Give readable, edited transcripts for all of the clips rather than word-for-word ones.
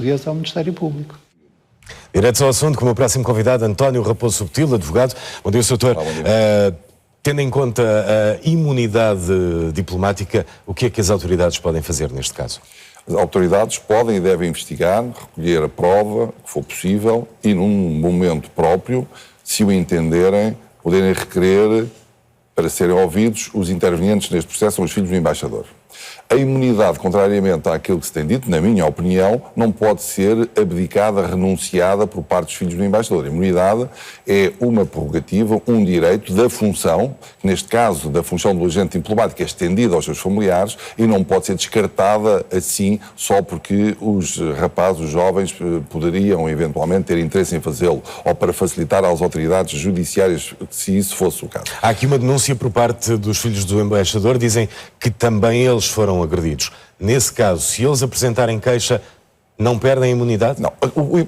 português ao Ministério Público. Direto ao assunto, com o meu próximo convidado, António Raposo Subtil, advogado. Bom dia, Sr. Doutor. Tendo em conta a imunidade diplomática, o que é que as autoridades podem fazer neste caso? As autoridades podem e devem investigar, recolher a prova que for possível e, num momento próprio, se o entenderem, poderem requerer para serem ouvidos os intervenientes neste processo, são os filhos do embaixador. A imunidade, contrariamente àquilo que se tem dito, na minha opinião, não pode ser abdicada, renunciada por parte dos filhos do embaixador. A imunidade é uma prerrogativa, um direito da função, que neste caso da função do agente diplomático é estendida aos seus familiares e não pode ser descartada assim só porque os rapazes, os jovens, poderiam eventualmente ter interesse em fazê-lo ou para facilitar às autoridades judiciárias, se isso fosse o caso. Há aqui uma denúncia por parte dos filhos do embaixador, dizem que também eles foram agredidos. Nesse caso, se eles apresentarem queixa, não perdem a imunidade? Não.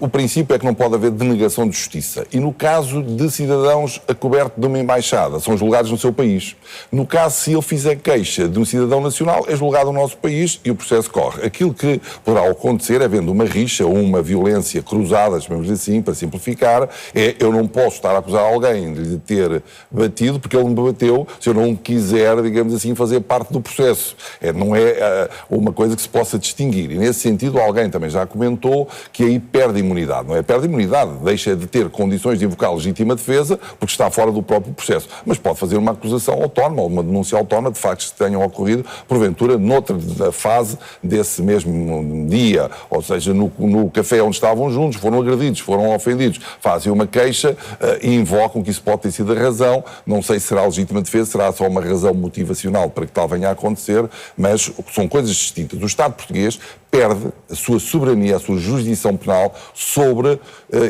O princípio é que não pode haver denegação de justiça. E no caso de cidadãos a coberto de uma embaixada, são julgados no seu país. No caso, se ele fizer queixa de um cidadão nacional, é julgado no nosso país e o processo corre. Aquilo que poderá acontecer, havendo uma rixa ou uma violência cruzada, chamamos assim, para simplificar, é eu não posso estar a acusar alguém de lhe ter batido porque ele me bateu se eu não quiser, digamos assim, fazer parte do processo. Não é uma coisa que se possa distinguir. E nesse sentido, alguém também já comentou que aí perde imunidade. Não é? Perde imunidade, deixa de ter condições de invocar legítima defesa porque está fora do próprio processo. Mas pode fazer uma acusação autónoma ou uma denúncia autónoma de factos que tenham ocorrido, porventura, noutra fase desse mesmo dia. Ou seja, no café onde estavam juntos, foram agredidos, foram ofendidos, fazem uma queixa e invocam que isso pode ter sido a razão. Não sei se será legítima defesa, será só uma razão motivacional para que tal venha a acontecer, mas são coisas distintas. O Estado português perde a sua soberania, a sua jurisdição penal sobre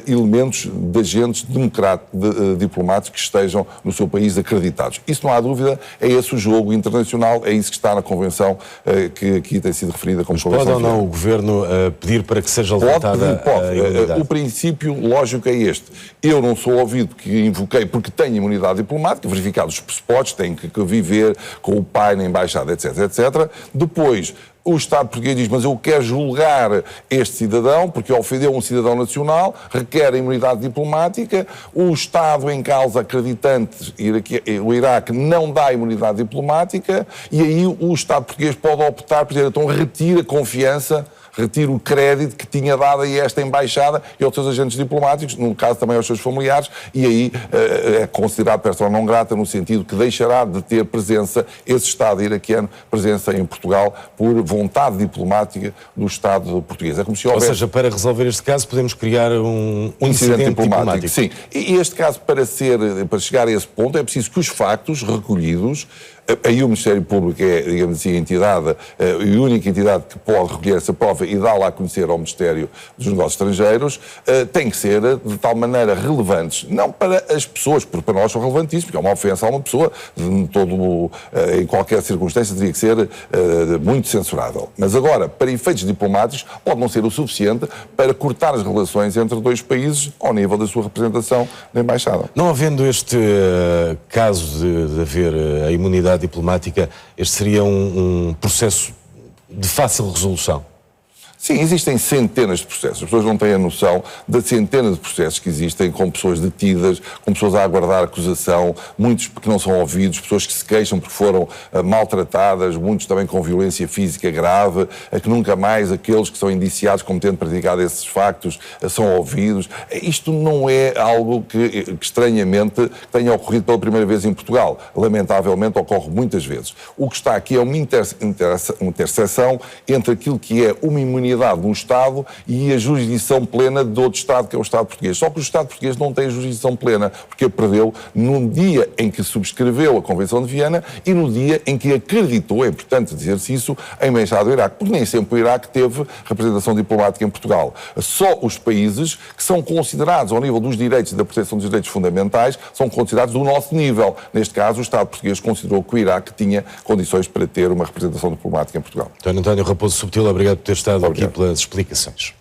elementos de agentes diplomáticos que estejam no seu país acreditados. Isso não há dúvida, é esse o jogo internacional, é isso que está na Convenção que aqui tem sido referida como Convenção. Pode ou não o Governo pedir para que seja levantada a imunidade? O princípio lógico é este. Eu não sou ouvido porque invoquei, porque tenho imunidade diplomática, verificados os pressupostos, tenho que viver com o pai na embaixada, etc, etc. Depois, o Estado português diz, mas eu quero julgar este cidadão porque ofendeu um cidadão nacional, requer a imunidade diplomática, o Estado em causa acreditante, o Iraque, não dá imunidade diplomática e aí o Estado português pode optar por dizer, então retira a confiança, retira o crédito que tinha dado a esta embaixada e aos seus agentes diplomáticos, no caso também aos seus familiares, e aí é considerado persona não grata no sentido que deixará de ter presença, esse Estado iraquiano, presença em Portugal por vontade diplomática do Estado português. É como se houvesse... Ou seja, para resolver este caso podemos criar um incidente diplomático. Sim, e este caso para chegar a esse ponto é preciso que os factos recolhidos, aí o Ministério Público é, digamos assim, a entidade, a única entidade que pode recolher essa prova e dá-la a conhecer ao Ministério dos Negócios Estrangeiros, tem que ser de tal maneira relevantes, não para as pessoas, porque para nós são relevantíssimos, porque é uma ofensa a uma pessoa, em qualquer circunstância teria que ser muito censurável. Mas agora, para efeitos diplomáticos, pode não ser o suficiente para cortar as relações entre dois países ao nível da sua representação na Embaixada. Não havendo este caso de haver a imunidade diplomática, este seria um processo de fácil resolução? Sim, existem centenas de processos. As pessoas não têm a noção das centenas de processos que existem com pessoas detidas, com pessoas a aguardar acusação, muitos que não são ouvidos, pessoas que se queixam porque foram maltratadas, muitos também com violência física grave, que nunca mais aqueles que são indiciados como tendo praticado esses factos são ouvidos. Isto não é algo que estranhamente tenha ocorrido pela primeira vez em Portugal. Lamentavelmente ocorre muitas vezes. O que está aqui é uma interseção entre aquilo que é uma imunidade de um Estado e a jurisdição plena de outro Estado, que é o Estado português. Só que o Estado português não tem a jurisdição plena, porque a perdeu no dia em que subscreveu a Convenção de Viena e no dia em que acreditou, é importante dizer-se isso, a Embaixada do Iraque, porque nem sempre o Iraque teve representação diplomática em Portugal. Só os países que são considerados ao nível dos direitos e da proteção dos direitos fundamentais são considerados do nosso nível. Neste caso, o Estado português considerou que o Iraque tinha condições para ter uma representação diplomática em Portugal. António Raposo Subtil, obrigado por ter estado aqui pelas explicações.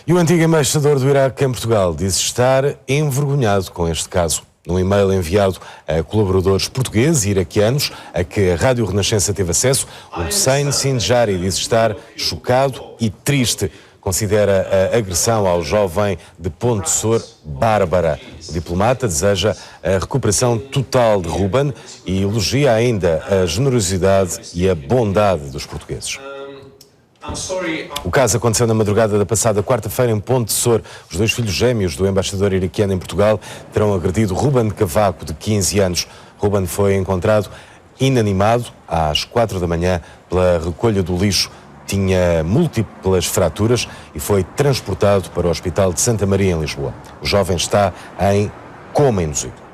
E o antigo embaixador do Iraque em Portugal disse estar envergonhado com este caso. Num e-mail enviado a colaboradores portugueses e iraquianos, a que a Rádio Renascença teve acesso, o Hussein Sinjari disse estar chocado e triste considera a agressão ao jovem de Ponte Sor bárbara. O diplomata deseja a recuperação total de Ruben e elogia ainda a generosidade e a bondade dos portugueses. O caso aconteceu na madrugada da passada quarta-feira em Ponte Sor. Os dois filhos gêmeos do embaixador iraquiano em Portugal terão agredido Ruben Cavaco, de 15 anos. Ruben foi encontrado inanimado às 4 da manhã pela recolha do lixo. Tinha múltiplas fraturas e foi transportado para o Hospital de Santa Maria, em Lisboa. O jovem está em coma induzido.